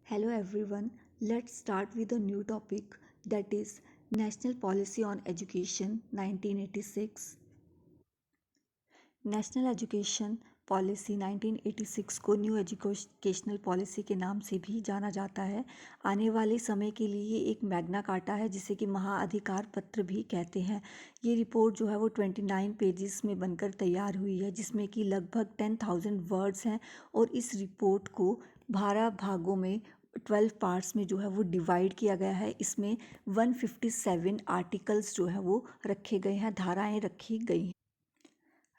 Hello everyone, let's start with a new topic that is National Policy on Education 1986. National education policy 1986 को new educational policy के नाम से भी जाना जाता है। आने वाले समय के लिए एक मैग्ना कार्टा है जिसे कि महाअधिकार पत्र भी कहते हैं। ये रिपोर्ट जो है वो 29 पेजेस में बनकर तैयार हुई है जिसमें कि लगभग 10,000 वर्ड्स हैं और इस रिपोर्ट को 12 भागों में 12 पार्ट्स में जो है वो डिवाइड किया गया है। इसमें 157 आर्टिकल्स जो है वो रखे गए हैं, धाराएं रखी गई हैं।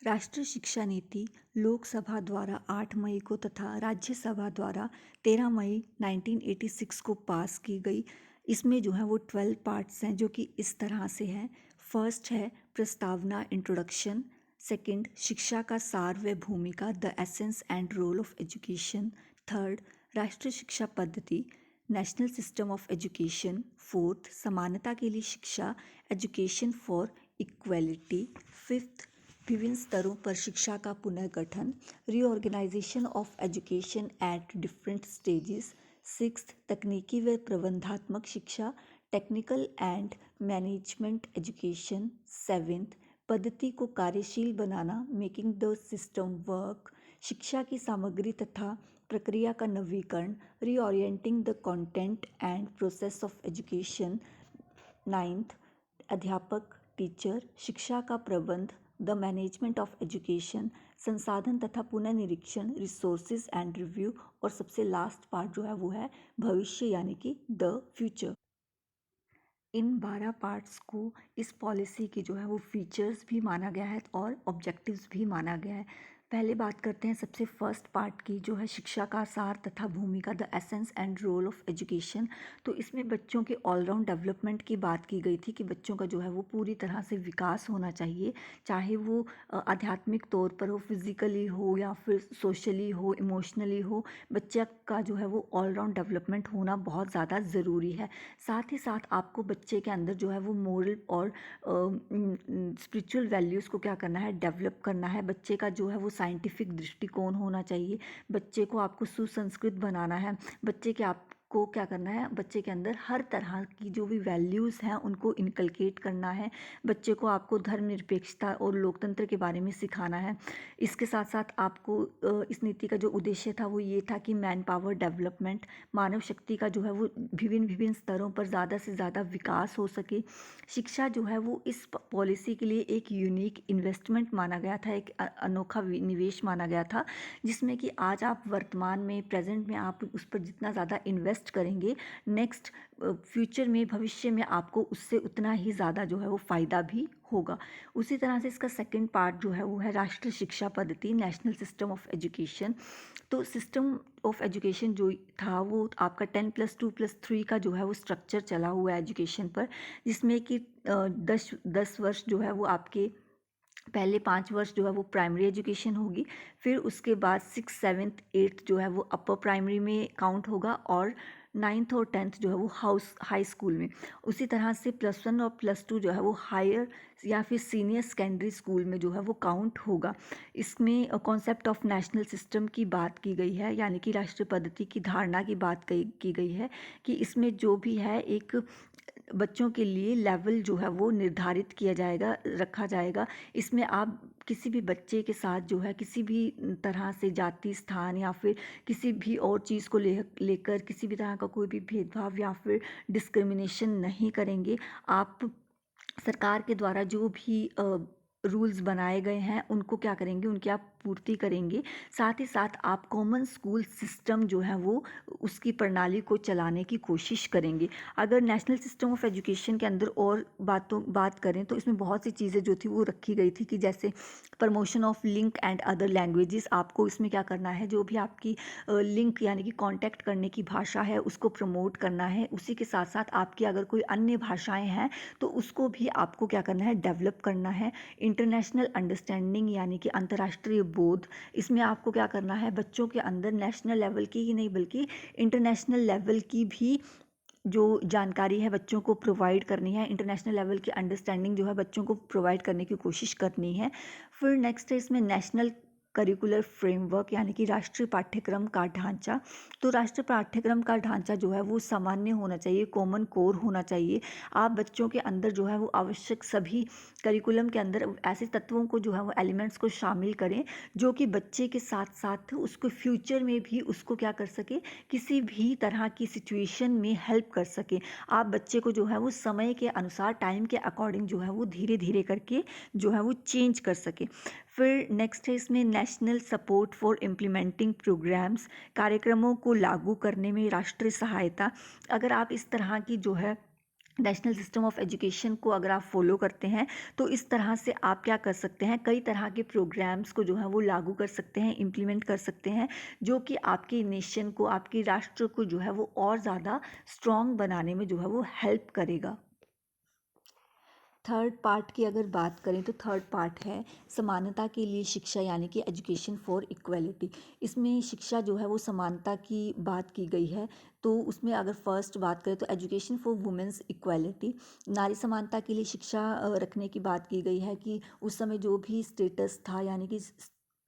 राष्ट्रीय शिक्षा नीति लोकसभा द्वारा 8 मई को तथा राज्यसभा द्वारा 13 मई 1986 को पास की गई। इसमें जो है वो 12 पार्ट्स हैं जो कि इस तरह से हैं। फर्स्ट है प्रस्तावना इंट्रोडक्शन। सेकंड शिक्षा का सार व भूमिका the essence and role of education. Third राष्ट्रीय शिक्षा पद्धति national system of education. Fourth समानता के लिए शिक्षा एजुकेशन फॉर इक्वलिटी। फिफ्थ विभिन्न स्तरों पर शिक्षा का पुनर्गठन reorganisation of education at different stages. Sixth तकनीकी व प्रबंधात्मक शिक्षा technical and management education. Seventh पद्धति को कार्यशील बनाना मेकिंग द सिस्टम वर्क। शिक्षा की सामग्री तथा प्रक्रिया का नवीकरण reorienting the content and process of education. Ninth अध्यापक टीचर शिक्षा का प्रबंध द मैनेजमेंट ऑफ एजुकेशन संसाधन तथा पुनर्निरीक्षण रिसोर्सेज एंड रिव्यू। और सबसे लास्ट पार्ट जो है वो है भविष्य यानी कि द फ्यूचर। इन 12 पार्ट्स को इस पॉलिसी के जो है वो फीचर्स भी माना गया है और ऑब्जेक्टिव्स भी माना गया है। पहले बात करते हैं सबसे फर्स्ट पार्ट की जो है शिक्षा का सार तथा भूमिका the essence and role of education. तो इसमें बच्चों के ऑलराउंड डेवलपमेंट की बात की गई थी कि बच्चों का जो है वो पूरी तरह से विकास होना चाहिए, चाहे वो आध्यात्मिक तौर पर हो, फिजिकली हो या फिर सोशली हो, इमोशनली हो। बच्चे का जो है वो ऑलराउंड डेवलपमेंट होना बहुत ज़्यादा ज़रूरी है। साथ ही साथ आपको बच्चे के अंदर जो है वो मोरल और स्पिरिचुअल वैल्यूज़ को क्या करना है, डेवलप करना है। बच्चे का जो है वो साइंटिफिक दृष्टिकोण होना चाहिए। बच्चे को आपको सुसंस्कृत बनाना है। बच्चे के आपको क्या करना है, बच्चे के अंदर हर तरह की जो भी वैल्यूज़ हैं उनको इनकलकेट करना है। बच्चे को आपको धर्मनिरपेक्षता और लोकतंत्र के बारे में सिखाना है। इसके साथ साथ आपको इस नीति का जो उद्देश्य था वो ये था कि मैन पावर डेवलपमेंट मानव शक्ति का जो है वो विभिन्न विभिन्न स्तरों पर ज़्यादा से ज़्यादा विकास हो सके। शिक्षा जो है वो इस पॉलिसी के लिए एक यूनिक इन्वेस्टमेंट माना गया था, एक अनोखा निवेश माना गया था जिसमें कि आज आप वर्तमान में प्रेजेंट में आप उस पर जितना ज़्यादा इन्वेस्ट करेंगे, नेक्स्ट फ्यूचर में भविष्य में आपको उससे उतना ही ज़्यादा जो है वो फ़ायदा भी होगा। उसी तरह से इसका सेकंड पार्ट जो है वो है राष्ट्रीय शिक्षा पद्धति नेशनल सिस्टम ऑफ एजुकेशन। तो सिस्टम ऑफ एजुकेशन जो था वो आपका 10+2+3 का जो है वो स्ट्रक्चर चला हुआ है एजुकेशन पर, जिसमें कि 10 वर्ष जो है वो आपके पहले 5 वर्ष जो है वो प्राइमरी एजुकेशन होगी, फिर उसके बाद 6, 7, 8 जो है वो अपर प्राइमरी में काउंट होगा और 9th और 10th जो है वो हाई स्कूल में। उसी तरह से +1 और +2 जो है वो हायर या फिर सीनियर सेकेंडरी स्कूल में जो है वो काउंट होगा। इसमें कॉन्सेप्ट ऑफ नेशनल सिस्टम की बात की गई है, यानी कि राष्ट्रीय पद्धति की धारणा की बात की गई है कि इसमें जो भी है एक बच्चों के लिए लेवल जो है वो निर्धारित किया जाएगा, रखा जाएगा। इसमें आप किसी भी बच्चे के साथ जो है किसी भी तरह से जाति स्थान या फिर किसी भी और चीज़ को लेकर किसी भी तरह का कोई भी भेदभाव या फिर डिस्क्रिमिनेशन नहीं करेंगे। आप सरकार के द्वारा जो भी रूल्स बनाए गए हैं उनको क्या करेंगे, उनकी आप पूर्ति करेंगे। साथ ही साथ आप कॉमन स्कूल सिस्टम जो है वो उसकी प्रणाली को चलाने की कोशिश करेंगे। अगर नेशनल सिस्टम ऑफ एजुकेशन के अंदर और बात करें तो इसमें बहुत सी चीज़ें जो थी वो रखी गई थी कि जैसे promotion of link and other languages. आपको इसमें क्या करना है, जो भी आपकी लिंक यानी कि कांटेक्ट करने की भाषा है उसको प्रमोट करना है। उसी के साथ साथ आपकी अगर कोई अन्य भाषाएं हैं तो उसको भी आपको क्या करना है, डेवलप करना है। इंटरनेशनल अंडरस्टैंडिंग यानी कि अंतर्राष्ट्रीय बोध, इसमें आपको क्या करना है, बच्चों के अंदर नेशनल लेवल की ही नहीं बल्कि इंटरनेशनल लेवल की भी जो जानकारी है बच्चों को प्रोवाइड करनी है। इंटरनेशनल लेवल की अंडरस्टैंडिंग जो है बच्चों को प्रोवाइड करने की कोशिश करनी है। फिर नेक्स्ट है इसमें नेशनल करिकुलर फ्रेमवर्क यानी कि राष्ट्रीय पाठ्यक्रम का ढांचा। तो राष्ट्रीय पाठ्यक्रम का ढांचा जो है वो सामान्य होना चाहिए, कॉमन कोर होना चाहिए। आप बच्चों के अंदर जो है वो आवश्यक सभी करिकुलम के अंदर ऐसे तत्वों को जो है वो एलिमेंट्स को शामिल करें जो कि बच्चे के साथ साथ उसको फ्यूचर में भी उसको क्या कर सके, किसी भी तरह की सिचुएशन में हेल्प कर सके। आप बच्चे को जो है वो समय के अनुसार, टाइम के अकॉर्डिंग जो है वो धीरे धीरे करके जो है वो चेंज कर सके। फिर नेक्स्ट है इसमें national support for implementing programmes, कार्यक्रमों को लागू करने में राष्ट्रीय सहायता। अगर आप इस तरह की जो है नेशनल सिस्टम ऑफ एजुकेशन को अगर आप फॉलो करते हैं तो इस तरह से आप क्या कर सकते हैं, कई तरह के प्रोग्राम्स को जो है वो लागू कर सकते हैं, इम्प्लीमेंट कर सकते हैं, जो कि आपकी नेशन को, आपकी राष्ट्र को जो है वो और ज़्यादा स्ट्रॉन्ग बनाने में जो है वो हेल्प करेगा। थर्ड पार्ट की अगर बात करें तो थर्ड पार्ट है समानता के लिए शिक्षा यानी कि एजुकेशन फॉर इक्वलिटी। इसमें शिक्षा जो है वो समानता की बात की गई है। तो उसमें अगर फर्स्ट बात करें तो एजुकेशन फॉर वुमेन्स इक्वलिटी, नारी समानता के लिए शिक्षा रखने की बात की गई है कि उस समय जो भी स्टेटस था यानी कि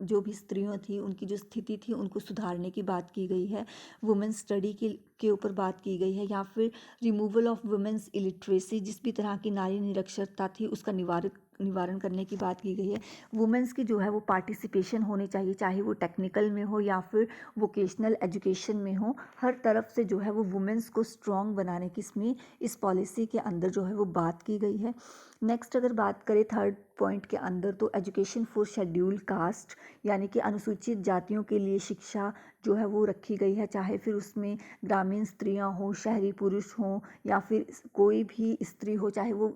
जो भी स्त्रियों थी उनकी जो स्थिति थी उनको सुधारने की बात की गई है। वुमेन्स स्टडी के ऊपर बात की गई है, या फिर रिमूवल ऑफ वुमेन्स इलिटरेसी, जिस भी तरह की नारी निरक्षरता थी उसका निवारण करने की बात की गई है। वुमेन्स की जो है वो पार्टिसिपेशन होनी चाहिए, चाहे वो टेक्निकल में हो या फिर वोकेशनल एजुकेशन में हो, हर तरफ से जो है वो वुमेन्स को स्ट्रॉन्ग बनाने की इसमें इस पॉलिसी के अंदर जो है वो बात की गई है। नेक्स्ट अगर बात करें थर्ड पॉइंट के अंदर तो एजुकेशन फॉर शेड्यूल्ड कास्ट यानी कि अनुसूचित जातियों के लिए शिक्षा जो है वो रखी गई है, चाहे फिर उसमें ग्रामीण स्त्रियां हों, शहरी पुरुष हों, या फिर कोई भी स्त्री हो, चाहे वो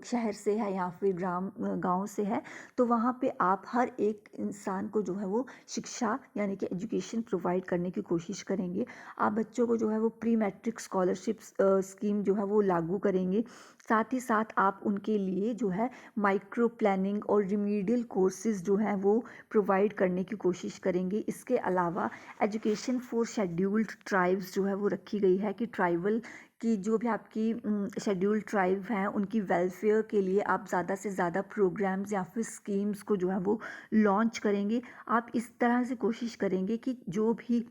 शहर से है या फिर गांव से है। तो वहाँ पे आप हर एक इंसान को जो है वो शिक्षा यानी कि एजुकेशन प्रोवाइड करने की कोशिश करेंगे। आप बच्चों को जो है वो प्री मैट्रिक स्कॉलरशिप स्कीम जो है वो लागू करेंगे। साथ ही साथ आप उनके लिए जो है माइक्रो प्लानिंग और रिमीडियल कोर्सेज जो हैं वो प्रोवाइड करने की कोशिश करेंगे। इसके अलावा एजुकेशन फॉर शेड्यूल्ड ट्राइब्स जो है वो रखी गई है कि ट्राइबल की जो भी आपकी शेड्यूल्ड ट्राइब हैं उनकी वेलफेयर के लिए आप ज़्यादा से ज़्यादा प्रोग्राम्स या फिर स्कीम्स को जो है वो लॉन्च करेंगे। आप इस तरह से कोशिश करेंगे कि जो भी,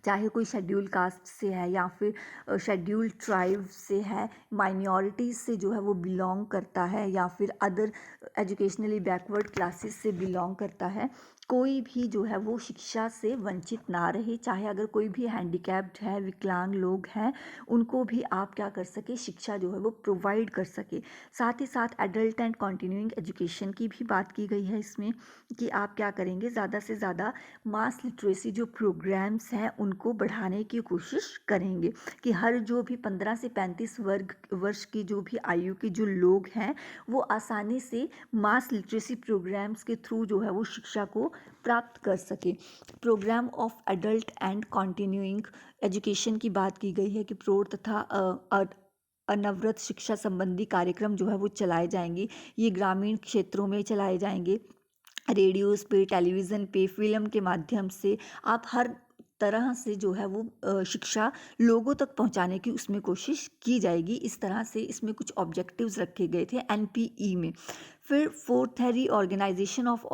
चाहे कोई शेड्यूल कास्ट से है या फिर शेड्यूल ट्राइब से है, माइनॉरिटीज़ से जो है वो बिलोंग करता है, या फिर अदर एजुकेशनली बैकवर्ड क्लासेस से बिलोंग करता है, कोई भी जो है वो शिक्षा से वंचित ना रहे। चाहे अगर कोई भी हैंडीकैप्ड है, विकलांग लोग हैं, उनको भी आप क्या कर सके, शिक्षा जो है वो प्रोवाइड कर सके। साथ ही साथ एडल्ट एंड कंटिन्यूइंग एजुकेशन की भी बात की गई है इसमें कि आप क्या करेंगे, ज़्यादा से ज़्यादा मास लिटरेसी जो प्रोग्राम्स हैं उनको बढ़ाने की कोशिश करेंगे कि हर जो भी 15 से 35 वर्ष की जो भी आयु के जो लोग हैं वो आसानी से मास लिटरेसी प्रोग्राम्स के थ्रू जो है वो शिक्षा को प्राप्त कर सके। Programme of adult and continuing education की बात की गई है कि प्रौढ़ तथा अनवरत शिक्षा संबंधी कार्यक्रम जो है वो चलाए जाएंगे। ये ग्रामीण क्षेत्रों में चलाए जाएंगे, रेडियोज़ पे, टेलीविज़न पे, फिल्म के माध्यम से आप हर तरह से जो है वो शिक्षा लोगों तक पहुंचाने की उसमें कोशिश की जाएगी। इस तरह से इसमें कुछ ऑब्जेक्टिव्स रखे गए थे एनपीई में। फिर फोर्थ है reorganisation of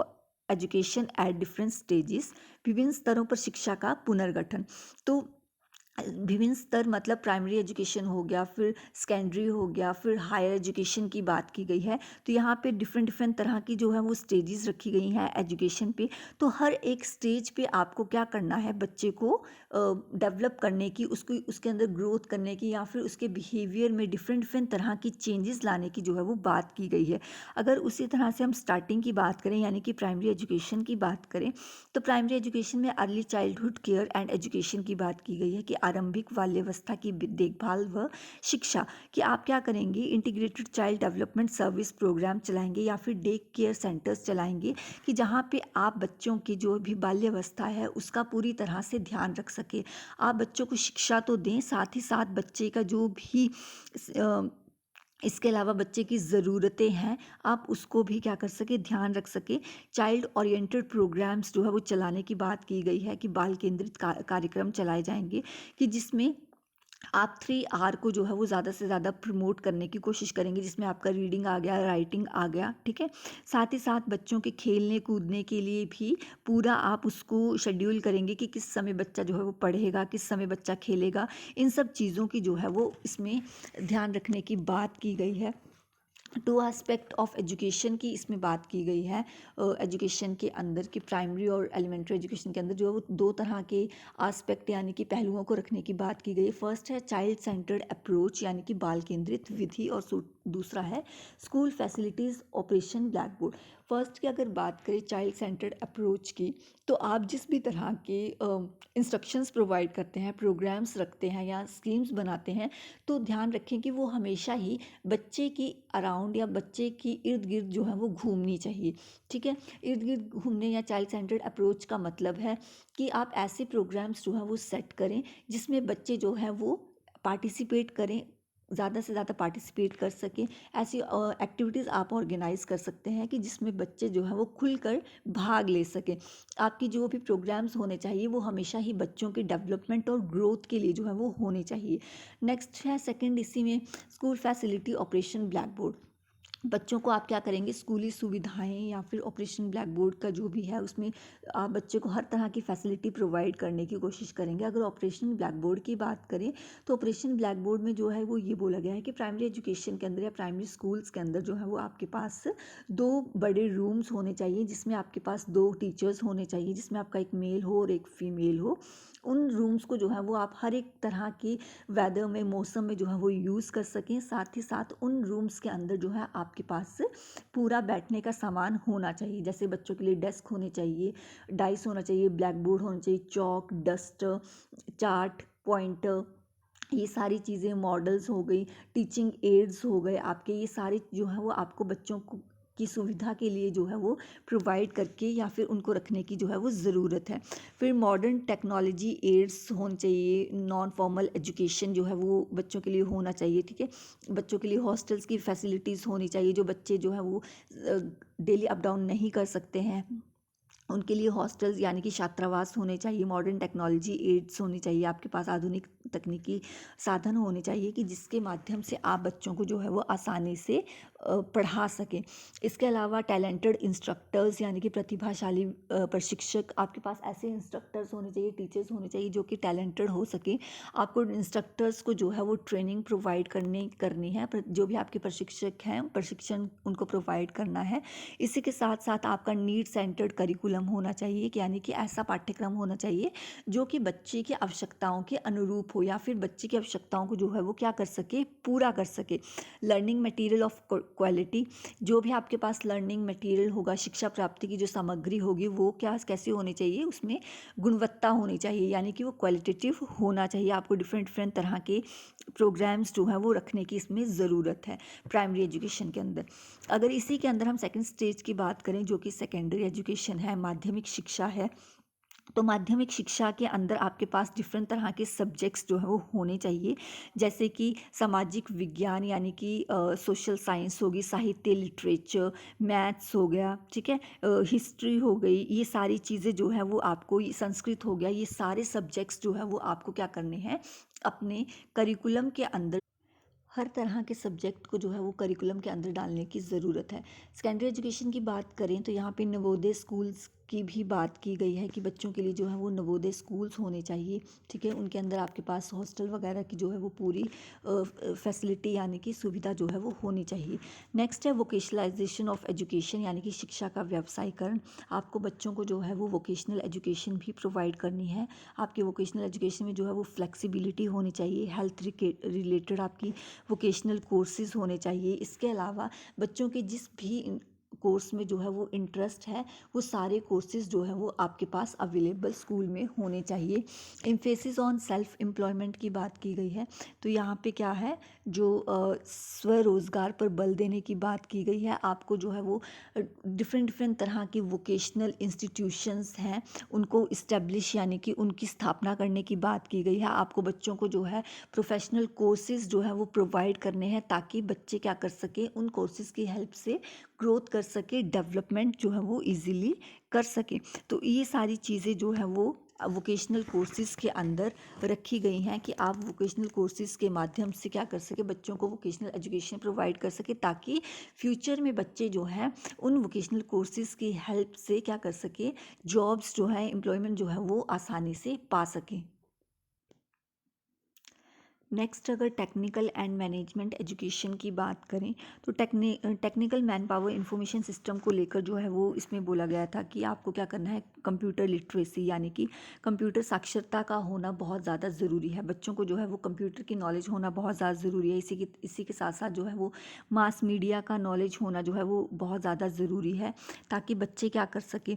education at different stages, विभिन्न स्तरों पर शिक्षा का पुनर्गठन। तो विभिन्न स्तर मतलब प्राइमरी एजुकेशन हो गया, फिर सेकेंडरी हो गया, फिर हायर एजुकेशन की बात की गई है। तो यहाँ पे डिफरेंट डिफरेंट तरह की जो है वो स्टेजेस रखी गई हैं एजुकेशन पे। तो हर एक स्टेज पे आपको क्या करना है, बच्चे को डेवलप करने की, उसको उसके अंदर ग्रोथ करने की, या फिर उसके बिहेवियर में डिफरेंट डिफरेंट तरह की चेंजेस लाने की जो है वो बात की गई है। अगर उसी तरह से हम स्टार्टिंग की बात करें यानी कि प्राइमरी एजुकेशन की बात करें तो प्राइमरी एजुकेशन में early childhood care and education की बात की गई है कि आरंभिक बाल्यावस्था की देखभाल व शिक्षा, कि आप क्या करेंगे, integrated child development service programme चलाएंगे या फिर डे केयर सेंटर्स चलाएंगे कि जहाँ पे आप बच्चों की जो भी बाल्यावस्था है उसका पूरी तरह से ध्यान रख सके। आप बच्चों को शिक्षा तो दें, साथ ही साथ बच्चे का जो भी इसके अलावा बच्चे की ज़रूरतें हैं आप उसको भी क्या कर सके, ध्यान रख सके। चाइल्ड ओरिएंटेड प्रोग्राम्स जो है वो चलाने की बात की गई है कि बाल केंद्रित कार्यक्रम चलाए जाएंगे कि जिसमें आप 3 R को जो है वो ज़्यादा से ज़्यादा प्रमोट करने की कोशिश करेंगे, जिसमें आपका रीडिंग आ गया, राइटिंग आ गया, ठीक है। साथ ही साथ बच्चों के खेलने कूदने के लिए भी पूरा आप उसको शेड्यूल करेंगे कि किस समय बच्चा जो है वो पढ़ेगा, किस समय बच्चा खेलेगा। इन सब चीज़ों की जो है वो इसमें ध्यान रखने की बात की गई है। 2 एस्पेक्ट ऑफ एजुकेशन की इसमें बात की गई है। एजुकेशन के अंदर की प्राइमरी और एलिमेंट्री एजुकेशन के अंदर जो है वो 2 तरह के एस्पेक्ट यानी कि पहलुओं को रखने की बात की गई है। फर्स्ट है चाइल्ड सेंटर्ड अप्रोच यानी कि बाल केंद्रित विधि, और दूसरा है school facilities operation black board. First की अगर बात करें चाइल्ड सेंटर्ड अप्रोच की, तो आप जिस भी तरह के इंस्ट्रक्शंस प्रोवाइड करते हैं, प्रोग्राम्स रखते हैं या स्कीम्स बनाते हैं, तो ध्यान रखें कि वो हमेशा ही बच्चे की अराउंड या बच्चे की इर्द गिर्द जो है वो घूमनी चाहिए, ठीक है। इर्द गिर्द घूमने या चाइल्ड सेंटर्ड अप्रोच का मतलब है कि आप ऐसे प्रोग्राम्स जो है वो सेट करें जिसमें बच्चे जो है वो पार्टिसिपेट करें, ज़्यादा से ज़्यादा पार्टिसिपेट कर सकें। ऐसी एक्टिविटीज़ आप ऑर्गेनाइज कर सकते हैं कि जिसमें बच्चे जो है वो खुलकर भाग ले सकें। आपकी जो भी प्रोग्राम्स होने चाहिए वो हमेशा ही बच्चों के डेवलपमेंट और ग्रोथ के लिए जो है वो होने चाहिए। नेक्स्ट है सेकंड इसी में school facility operation black board. बच्चों को आप क्या करेंगे, स्कूली सुविधाएं या फिर ऑपरेशन ब्लैक बोर्ड का जो भी है उसमें आप बच्चे को हर तरह की फैसिलिटी प्रोवाइड करने की कोशिश करेंगे। अगर ऑपरेशन ब्लैक बोर्ड की बात करें तो ऑपरेशन ब्लैक बोर्ड में जो है वो ये बोला गया है कि प्राइमरी एजुकेशन के अंदर या प्राइमरी स्कूल्स के अंदर जो है वो आपके पास 2 बड़े रूम्स होने चाहिए, जिसमें आपके पास 2 टीचर्स होने चाहिए, जिसमें आपका एक मेल हो और एक फीमेल हो। उन रूम्स को जो है वो आप हर एक तरह की वेदर में, मौसम में जो है वो यूज़ कर सकें। साथ ही साथ उन रूम्स के अंदर जो है आपके पास पूरा बैठने का सामान होना चाहिए, जैसे बच्चों के लिए डेस्क होने चाहिए, डाइस होना चाहिए, ब्लैक बोर्ड होना चाहिए, चॉक, डस्टर, चार्ट, पॉइंटर, ये सारी चीज़ें, मॉडल्स हो गई, टीचिंग एड्स हो गए आपके, ये सारे जो है वो आपको बच्चों को की सुविधा के लिए जो है वो प्रोवाइड करके या फिर उनको रखने की जो है वो ज़रूरत है। फिर मॉडर्न टेक्नोलॉजी एड्स होने चाहिए, नॉन फॉर्मल एजुकेशन जो है वो बच्चों के लिए होना चाहिए, ठीक है। बच्चों के लिए हॉस्टल्स की फैसिलिटीज़ होनी चाहिए, जो बच्चे जो है वो डेली अप डाउन नहीं कर सकते हैं, उनके लिए हॉस्टल्स यानी कि छात्रावास होने चाहिए। मॉडर्न टेक्नोलॉजी एड्स होनी चाहिए, आपके पास आधुनिक तकनीकी साधन होने चाहिए कि जिसके माध्यम से आप बच्चों को जो है वो आसानी से पढ़ा सकें। इसके अलावा टैलेंटेड इंस्ट्रक्टर्स यानी कि प्रतिभाशाली प्रशिक्षक, आपके पास ऐसे इंस्ट्रक्टर्स होने चाहिए, टीचर्स होने चाहिए जो कि टैलेंटेड हो सके। आपको इंस्ट्रक्टर्स को जो है वो ट्रेनिंग प्रोवाइड करनी है, जो भी आपके प्रशिक्षक हैं प्रशिक्षण उनको प्रोवाइड करना है। इसी के साथ साथ आपका नीड सेंटर्ड करिकुलम होना चाहिए, यानी कि ऐसा पाठ्यक्रम होना चाहिए जो कि बच्चे की आवश्यकताओं के अनुरूप हो, या फिर बच्चे की आवश्यकताओं को जो है वो क्या कर सके, पूरा कर सके। लर्निंग मटेरियल ऑफ क्वालिटी, जो भी आपके पास लर्निंग मटेरियल होगा, शिक्षा प्राप्ति की जो सामग्री होगी वो क्या कैसी होनी चाहिए, उसमें गुणवत्ता होनी चाहिए, यानी कि वो क्वालिटेटिव होना चाहिए। आपको डिफरेंट डिफरेंट तरह के प्रोग्राम्स जो हैं वो रखने की इसमें ज़रूरत है प्राइमरी एजुकेशन के अंदर। अगर इसी के अंदर हम सेकंड स्टेज की बात करें जो कि सेकेंडरी एजुकेशन है, माध्यमिक शिक्षा है, तो माध्यमिक शिक्षा के अंदर आपके पास डिफरेंट तरह के सब्जेक्ट्स जो है वो होने चाहिए, जैसे कि सामाजिक विज्ञान यानी कि सोशल साइंस होगी, साहित्य लिटरेचर, मैथ्स हो गया, ठीक है, हिस्ट्री हो गई, ये सारी चीज़ें जो है वो आपको, संस्कृत हो गया, ये सारे सब्जेक्ट्स जो है वो आपको क्या करने हैं, अपने करिकुलम के अंदर हर तरह के सब्जेक्ट को जो है वो करिकुलम के अंदर डालने की ज़रूरत है। सेकेंडरी एजुकेशन की बात करें तो यहाँ पे नवोदय स्कूल्स की भी बात की गई है कि बच्चों के लिए जो है वो नवोदय स्कूल्स होने चाहिए, ठीक है। उनके अंदर आपके पास हॉस्टल वगैरह की जो है वो पूरी फैसिलिटी यानी कि सुविधा जो है वो होनी चाहिए। नेक्स्ट है वोकेशनलाइजेशन ऑफ एजुकेशन यानी कि शिक्षा का व्यवसायीकरण। आपको बच्चों को जो है वो वोकेशनल एजुकेशन भी प्रोवाइड करनी है। आपके वोकेशनल एजुकेशन में जो है वो फ्लेक्सिबिलिटी होनी चाहिए, हेल्थ रिलेटेड आपकी वोकेशनल कोर्सेज होने चाहिए। इसके अलावा बच्चों के जिस भी कोर्स में जो है वो इंटरेस्ट है, वो सारे कोर्सेज जो है वो आपके पास अवेलेबल स्कूल में होने चाहिए। एम्फेसिस ऑन सेल्फ एम्प्लॉयमेंट की बात की गई है, तो यहाँ पे क्या है, जो स्वरोज़गार पर बल देने की बात की गई है। आपको जो है वो डिफरेंट डिफरेंट तरह की वोकेशनल इंस्टीट्यूशंस हैं, उनको इस्टेब्लिश यानी कि उनकी स्थापना करने की बात की गई है। आपको बच्चों को जो है प्रोफेशनल कोर्सेज जो है वो प्रोवाइड करने हैं, ताकि बच्चे क्या कर सके, उन कोर्सेज की हेल्प से ग्रोथ कर सके, डेवलपमेंट जो है वो इजीली कर सके। तो ये सारी चीज़ें जो है वो वोकेशनल कोर्सेज़ के अंदर रखी गई हैं कि आप वोकेशनल कोर्सेज़ के माध्यम से क्या कर सके, बच्चों को वोकेशनल एजुकेशन प्रोवाइड कर सके, ताकि फ्यूचर में बच्चे जो हैं उन वोकेशनल कोर्सेज़ की हेल्प से क्या कर सके, जॉब्स जो है, एम्प्लॉयमेंट जो है वो आसानी से पा सकें। नेक्स्ट अगर टेक्निकल एंड मैनेजमेंट एजुकेशन की बात करें तो technical man power information system को लेकर जो है वो इसमें बोला गया था कि आपको क्या करना है, कंप्यूटर लिटरेसी यानी कि कंप्यूटर साक्षरता का होना बहुत ज़्यादा ज़रूरी है। बच्चों को जो है वो कंप्यूटर की नॉलेज होना बहुत ज़्यादा ज़रूरी है। इसी के साथ साथ जो है वो मास मीडिया का नॉलेज होना जो है वो बहुत ज़्यादा ज़रूरी है, ताकि बच्चे क्या कर सके,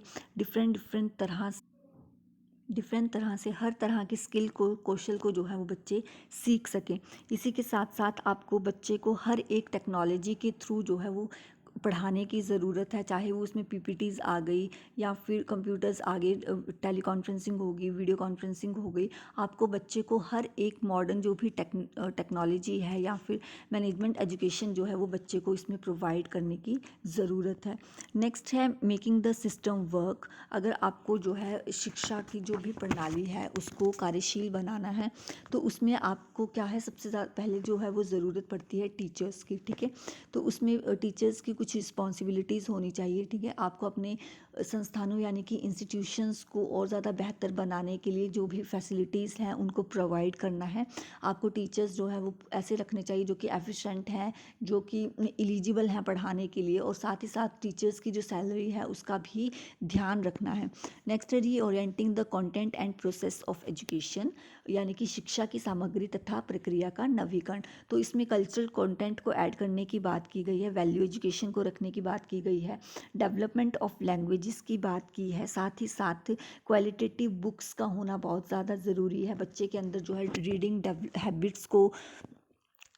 डिफरेंट तरह से हर तरह की स्किल को, कौशल को जो है वो बच्चे सीख सकें। इसी के साथ साथ आपको बच्चे को हर एक टेक्नोलॉजी के थ्रू जो है वो पढ़ाने की ज़रूरत है, चाहे वो उसमें पीपीटीज़ आ गई या फिर कंप्यूटर्स आ गए, टेली कॉन्फ्रेंसिंग होगी, वीडियो कॉन्फ्रेंसिंग हो गई। आपको बच्चे को हर एक मॉडर्न जो भी टेक्नोलॉजी है या फिर मैनेजमेंट एजुकेशन जो है वो बच्चे को इसमें प्रोवाइड करने की ज़रूरत है। नेक्स्ट है मेकिंग द सिस्टम वर्क। अगर आपको जो है शिक्षा की जो भी प्रणाली है उसको कार्यशील बनाना है तो उसमें आपको क्या है, सबसे ज़्यादा पहले जो है वो ज़रूरत पड़ती है टीचर्स की, ठीक है। तो उसमें टीचर्स की कुछ रिस्पॉन्सिबिलिटीज़ होनी चाहिए, ठीक है। आपको अपने संस्थानों यानी कि इंस्टीट्यूशंस को और ज़्यादा बेहतर बनाने के लिए जो भी फैसिलिटीज़ हैं उनको प्रोवाइड करना है। आपको टीचर्स जो है वो ऐसे रखने चाहिए जो कि एफिशिएंट हैं, जो कि एलिजिबल हैं पढ़ाने के लिए, और साथ ही साथ टीचर्स की जो सैलरी है उसका भी ध्यान रखना है। नेक्स्ट है reorienting the content and process of education, यानी कि शिक्षा की सामग्री तथा प्रक्रिया का नवीकरण। तो इसमें कल्चरल कंटेंट को ऐड करने की बात की गई है, वैल्यू एजुकेशन को रखने की बात की गई है, डेवलपमेंट ऑफ लैंग्वेजेस की बात की है, साथ ही साथ क्वालिटेटिव बुक्स का होना बहुत ज़्यादा ज़रूरी है। बच्चे के अंदर जो है रीडिंग हैबिट्स को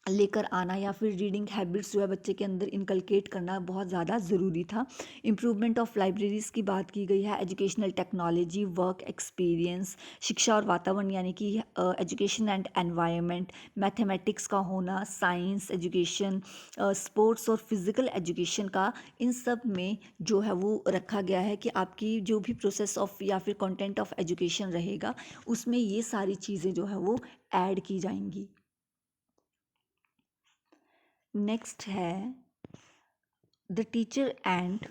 लेकर आना या फिर रीडिंग हैबिट्स जो है बच्चे के अंदर इनकलकेट करना बहुत ज़्यादा ज़रूरी था। इम्प्रूवमेंट ऑफ लाइब्रेरीज़ की बात की गई है, एजुकेशनल टेक्नोलॉजी, वर्क एक्सपीरियंस, शिक्षा और वातावरण यानी कि एजुकेशन एंड एनवायरनमेंट, मैथमेटिक्स का होना, साइंस एजुकेशन, स्पोर्ट्स और फिज़िकल एजुकेशन का, इन सब में जो है वो रखा गया है कि आपकी जो भी प्रोसेस ऑफ या फिर कंटेंट ऑफ एजुकेशन रहेगा उसमें ये सारी चीज़ें जो है वो ऐड की जाएंगी। नेक्स्ट है the teacher and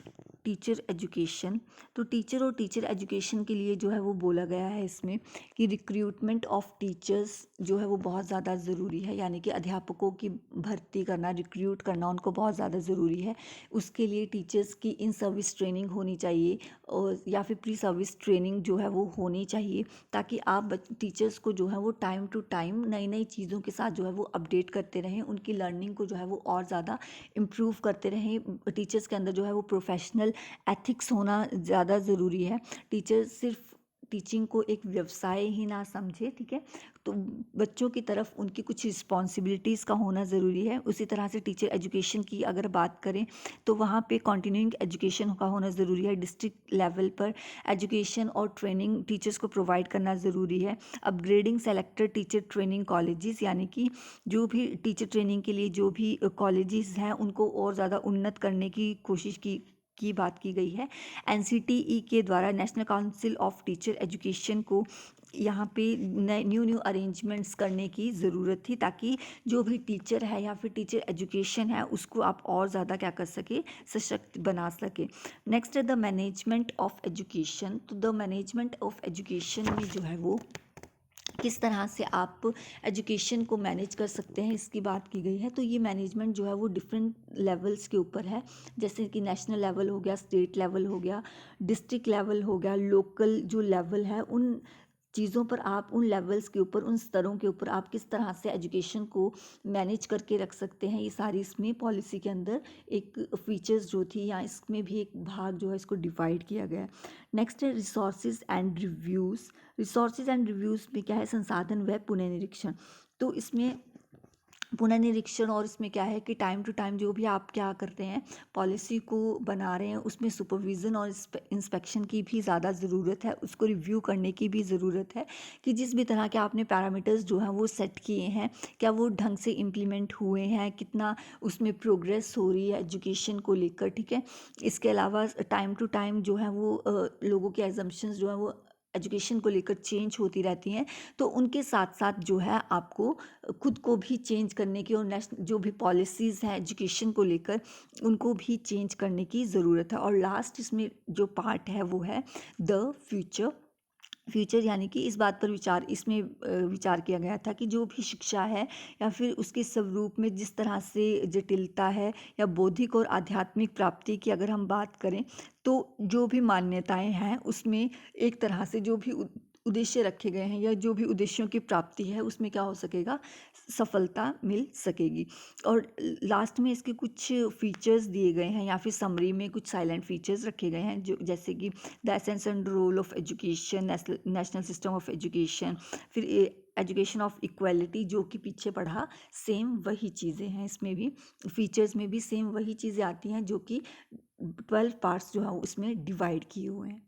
teacher education. तो टीचर और टीचर एजुकेशन के लिए जो है वो बोला गया है इसमें कि रिक्रूटमेंट ऑफ टीचर्स जो है वो बहुत ज़्यादा ज़रूरी है, यानी कि अध्यापकों की भर्ती करना, रिक्रूट करना उनको बहुत ज़्यादा ज़रूरी है। उसके लिए टीचर्स की इन सर्विस ट्रेनिंग होनी चाहिए, और या फिर प्री सर्विस ट्रेनिंग जो है वो होनी चाहिए, ताकि आप टीचर्स को जो है वो टाइम टू टाइम नई नई चीज़ों के साथ जो है वो अपडेट करते रहें, उनकी लर्निंग को जो है वो और ज़्यादा इम्प्रूव करते रहें। टीचर्स के अंदर जो है वो प्रोफेशनल एथिक्स होना ज़्यादा ज़रूरी है। टीचर सिर्फ टीचिंग को एक व्यवसाय ही ना समझे, ठीक है। तो बच्चों की तरफ उनकी कुछ रिस्पॉन्सिबिलिटीज़ का होना ज़रूरी है। उसी तरह से टीचर एजुकेशन की अगर बात करें तो वहाँ पे कंटिन्यूइंग एजुकेशन का होना ज़रूरी है। डिस्ट्रिक्ट लेवल पर एजुकेशन और ट्रेनिंग टीचर्स को प्रोवाइड करना ज़रूरी है। Upgrading selected teacher training colleges, यानी कि जो भी टीचर ट्रेनिंग के लिए जो भी कॉलेजेस हैं उनको और ज़्यादा उन्नत करने की कोशिश की बात की गई है। एनसीटीई के द्वारा national council of teacher education को यहाँ पे न्यू अरेंजमेंट्स करने की ज़रूरत थी, ताकि जो भी टीचर है या फिर टीचर एजुकेशन है उसको आप और ज़्यादा क्या कर सके, सशक्त बना सके। नेक्स्ट है द मैनेजमेंट ऑफ एजुकेशन। तो द मैनेजमेंट ऑफ एजुकेशन में जो है वो किस तरह से आप एजुकेशन को मैनेज कर सकते हैं इसकी बात की गई है। तो ये मैनेजमेंट जो है वो डिफरेंट लेवल्स के ऊपर है, जैसे कि नेशनल लेवल हो गया, स्टेट लेवल हो गया, डिस्ट्रिक्ट लेवल हो गया, लोकल जो लेवल है, उन चीज़ों पर आप, उन लेवल्स के ऊपर, उन स्तरों के ऊपर आप किस तरह से एजुकेशन को मैनेज करके रख सकते हैं, ये सारी इसमें पॉलिसी के अंदर एक फीचर्स जो थी, या इसमें भी एक भाग जो है इसको डिवाइड किया गया है। नेक्स्ट है resources and reviews. Resources and reviews में क्या है, संसाधन व पुनर्निरीक्षण। तो इसमें पुनर्निरीक्षण, और इसमें क्या है कि टाइम टू टाइम जो भी आप क्या करते हैं, पॉलिसी को बना रहे हैं, उसमें सुपरविज़न और इंस्पेक्शन की भी ज़्यादा ज़रूरत है, उसको रिव्यू करने की भी ज़रूरत है कि जिस भी तरह के आपने पैरामीटर्स जो हैं वो सेट किए हैं, क्या वो ढंग से इम्प्लीमेंट हुए हैं, कितना उसमें प्रोग्रेस हो रही है एजुकेशन को लेकर, ठीक है। इसके अलावा टाइम टू टाइम जो है वो लोगों के एजम्पशंस जो है वो एजुकेशन को लेकर चेंज होती रहती हैं, तो उनके साथ साथ जो है आपको खुद को भी चेंज करने की और नेशनल जो भी पॉलिसीज़ हैं एजुकेशन को लेकर उनको भी चेंज करने की ज़रूरत है। और लास्ट इसमें जो पार्ट है वो है द फ्यूचर। फ्यूचर यानी कि इस बात पर विचार इसमें विचार किया गया था कि जो भी शिक्षा है या फिर उसके स्वरूप में जिस तरह से जटिलता है या बौद्धिक और आध्यात्मिक प्राप्ति की अगर हम बात करें, तो जो भी मान्यताएं हैं उसमें एक तरह से जो भी उद्देश्य रखे गए हैं या जो भी उद्देश्यों की प्राप्ति है उसमें क्या हो सकेगा, सफलता मिल सकेगी। और लास्ट में इसके कुछ फीचर्स दिए गए हैं या फिर समरी में कुछ साइलेंट फीचर्स रखे गए हैं, जो जैसे कि the essence and role of education, national system of education, फिर एजुकेशन ऑफ इक्वालिटी जो कि पीछे पढ़ा, सेम वही चीज़ें हैं इसमें भी, फीचर्स में भी सेम वही चीज़ें आती हैं जो कि 12 पार्ट्स जो है उसमें डिवाइड किए हुए हैं।